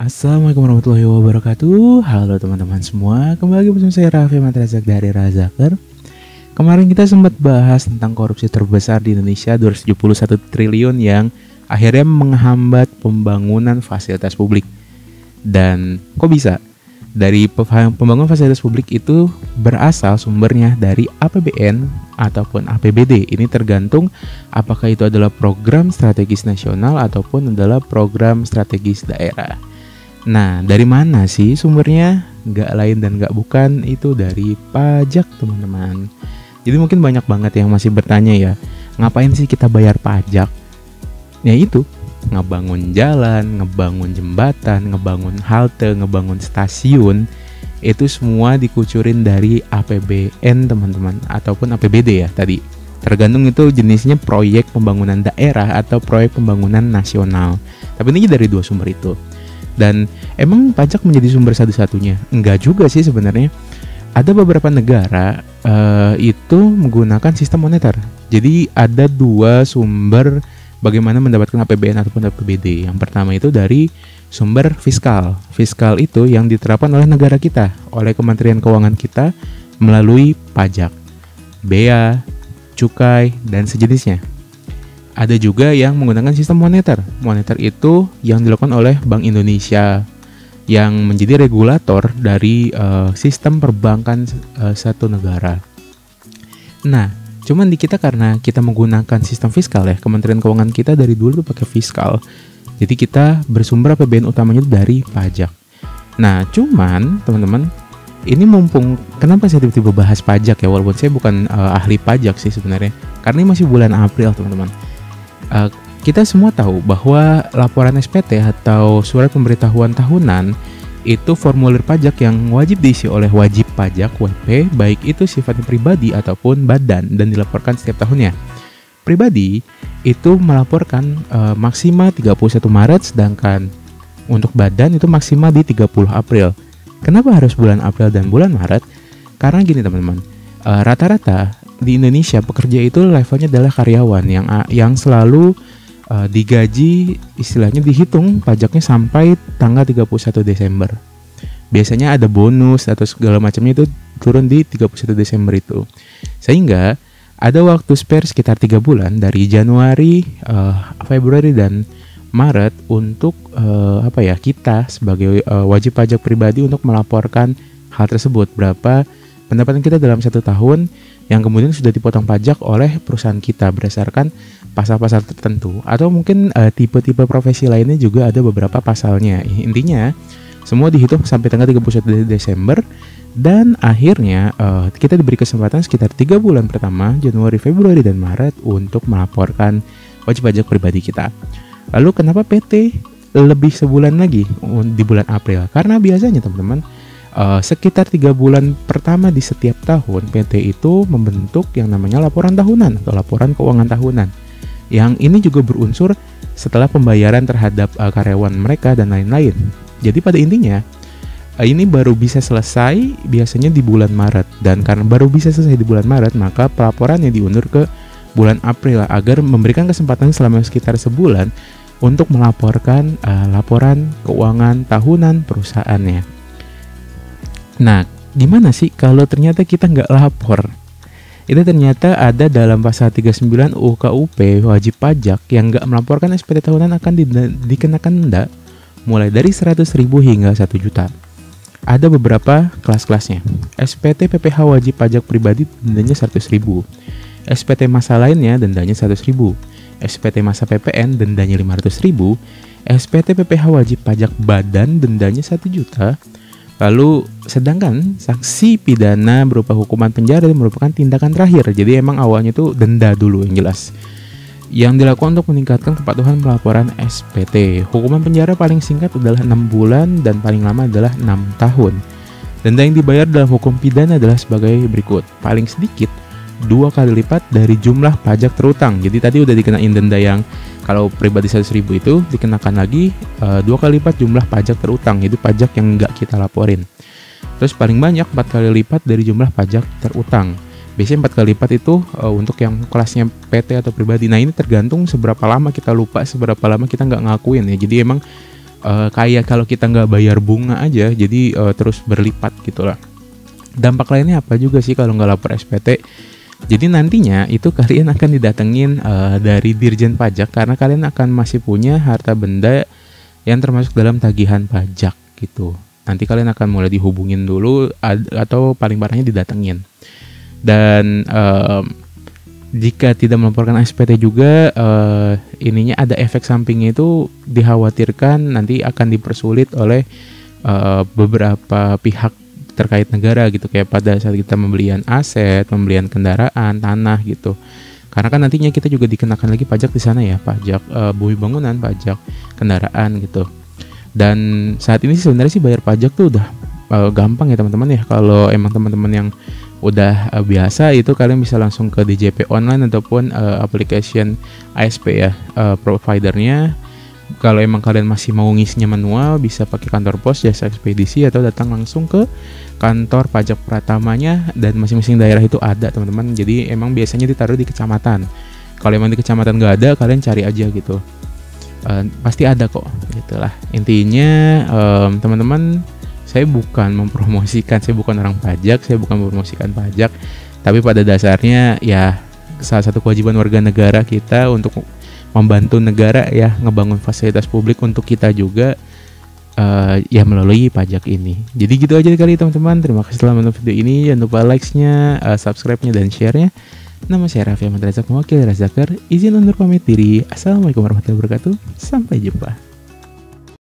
Assalamualaikum warahmatullahi wabarakatuh. Halo teman-teman semua, kembali lagi bersama saya Raffi Ahmad Razak dari Razaker. Kemarin kita sempat bahas tentang korupsi terbesar di Indonesia, 271 triliun yang akhirnya menghambat pembangunan fasilitas publik. Dan kok bisa? Dari pembangunan fasilitas publik itu berasal sumbernya dari APBN ataupun APBD. Ini tergantung apakah itu adalah program strategis nasional ataupun adalah program strategis daerah. Nah, dari mana sih sumbernya? Nggak lain dan nggak bukan, itu dari pajak, teman-teman. Jadi mungkin banyak banget yang masih bertanya ya, ngapain sih kita bayar pajak? Ya itu, ngebangun jalan, ngebangun jembatan, ngebangun halte, ngebangun stasiun, itu semua dikucurin dari APBN, teman-teman, ataupun APBD ya tadi. Tergantung itu jenisnya proyek pembangunan daerah atau proyek pembangunan nasional. Tapi ini dari dua sumber itu. Dan emang pajak menjadi sumber satu-satunya? Enggak juga sih sebenarnya. Ada beberapa negara itu menggunakan sistem moneter. Jadi ada dua sumber bagaimana mendapatkan APBN ataupun APBD. Yang pertama itu dari sumber fiskal. Fiskal itu yang diterapkan oleh negara kita, oleh Kementerian Keuangan kita melalui pajak, bea, cukai, dan sejenisnya. Ada juga yang menggunakan sistem moneter. Moneter itu yang dilakukan oleh Bank Indonesia yang menjadi regulator dari sistem perbankan satu negara. Nah, cuman di kita karena kita menggunakan sistem fiskal ya, Kementerian Keuangan kita dari dulu tuh pakai fiskal. Jadi kita bersumber APBN utamanya dari pajak. Nah, cuman teman-teman, ini mumpung kenapa saya tiba-tiba bahas pajak ya, walaupun saya bukan ahli pajak sih sebenarnya. Karena ini masih bulan April, teman-teman. Kita semua tahu bahwa laporan SPT atau surat pemberitahuan tahunan itu formulir pajak yang wajib diisi oleh wajib pajak WP, baik itu sifatnya pribadi ataupun badan, dan dilaporkan setiap tahunnya. Pribadi itu melaporkan maksimal 31 Maret, sedangkan untuk badan itu maksimal di 30 April. Kenapa harus bulan April dan bulan Maret? Karena gini teman-teman, rata-rata di Indonesia pekerja itu levelnya adalah karyawan yang selalu digaji, istilahnya dihitung pajaknya sampai tanggal 31 Desember. Biasanya ada bonus atau segala macamnya itu turun di 31 Desember itu. Sehingga ada waktu spare sekitar 3 bulan dari Januari, Februari dan Maret untuk kita sebagai wajib pajak pribadi untuk melaporkan hal tersebut, berapa pendapatan kita dalam 1 tahun yang kemudian sudah dipotong pajak oleh perusahaan kita berdasarkan pasal-pasal tertentu, atau mungkin tipe-tipe profesi lainnya juga ada beberapa pasalnya. Intinya semua dihitung sampai tanggal 31 Desember, dan akhirnya kita diberi kesempatan sekitar 3 bulan pertama, Januari, Februari, dan Maret untuk melaporkan wajib pajak pribadi kita. Lalu kenapa PT lebih sebulan lagi di bulan April? Karena biasanya teman-teman, sekitar 3 bulan pertama di setiap tahun PT itu membentuk yang namanya laporan tahunan atau laporan keuangan tahunan. Yang ini juga berunsur setelah pembayaran terhadap karyawan mereka dan lain-lain. Jadi pada intinya ini baru bisa selesai biasanya di bulan Maret, dan karena baru bisa selesai di bulan Maret, maka pelaporannya diundur ke bulan April agar memberikan kesempatan selama sekitar sebulan untuk melaporkan laporan keuangan tahunan perusahaannya. Nah, gimana sih kalau ternyata kita nggak lapor? Itu ternyata ada dalam pasal 39 UU KUP wajib pajak yang nggak melaporkan SPT tahunan akan dikenakan denda mulai dari 100.000 hingga 1 juta. Ada beberapa kelas-kelasnya. SPT PPH wajib pajak pribadi dendanya 100.000. SPT masa lainnya dendanya 100.000. SPT masa PPN dendanya 500.000. SPT PPH wajib pajak badan dendanya 1 juta. Lalu sedangkan sanksi pidana berupa hukuman penjara itu merupakan tindakan terakhir. Jadi emang awalnya itu denda dulu yang jelas, yang dilakukan untuk meningkatkan kepatuhan pelaporan SPT. Hukuman penjara paling singkat adalah 6 bulan dan paling lama adalah 6 tahun. Denda yang dibayar dalam hukum pidana adalah sebagai berikut. Paling sedikit 2 kali lipat dari jumlah pajak terutang. Jadi tadi udah dikenain denda yang kalau pribadi 100.000 itu dikenakan lagi 2 kali lipat jumlah pajak terutang, yaitu pajak yang nggak kita laporin. Terus paling banyak 4 kali lipat dari jumlah pajak terutang. Biasanya 4 kali lipat itu untuk yang kelasnya PT atau pribadi. Nah ini tergantung seberapa lama kita lupa, seberapa lama kita nggak ngakuin ya. Jadi emang kayak kalau kita nggak bayar bunga aja, jadi terus berlipat gitu lah. Dampak lainnya apa juga sih kalau nggak lapor SPT? Jadi nantinya itu kalian akan didatengin dari Dirjen Pajak karena kalian akan masih punya harta benda yang termasuk dalam tagihan pajak gitu. Nanti kalian akan mulai dihubungin dulu atau paling parahnya didatengin. Dan jika tidak melaporkan SPT juga, ininya ada efek sampingnya, itu dikhawatirkan nanti akan dipersulit oleh beberapa pihak terkait negara gitu, kayak pada saat kita pembelian aset, pembelian kendaraan, tanah gitu. Karena kan nantinya kita juga dikenakan lagi pajak di sana ya, pajak bumi bangunan, pajak kendaraan gitu. Dan saat ini sebenarnya sih bayar pajak tuh udah gampang ya teman-teman ya. Kalau emang teman-teman yang udah biasa, itu kalian bisa langsung ke DJP online ataupun application ASP ya, providernya. Kalau emang kalian masih mau ngisinya manual, bisa pakai kantor pos, jasa ekspedisi, atau datang langsung ke kantor pajak pratamanya, dan masing-masing daerah itu ada teman-teman. Jadi emang biasanya ditaruh di kecamatan. Kalau emang di kecamatan nggak ada, kalian cari aja gitu. Pasti ada kok, gitulah. Intinya teman-teman, saya bukan mempromosikan, saya bukan orang pajak, saya bukan mempromosikan pajak, tapi pada dasarnya ya salah satu kewajiban warga negara kita untuk membantu negara ya, ngebangun fasilitas publik untuk kita juga ya melalui pajak ini. Jadi gitu aja kali teman-teman. Terima kasih telah menonton video ini. Jangan lupa likes-nya, subscribe-nya, dan share-nya. Nama saya Raffi Ahmad Razak, mewakili Razakar. Izin undur pamit diri. Assalamualaikum warahmatullahi wabarakatuh. Sampai jumpa.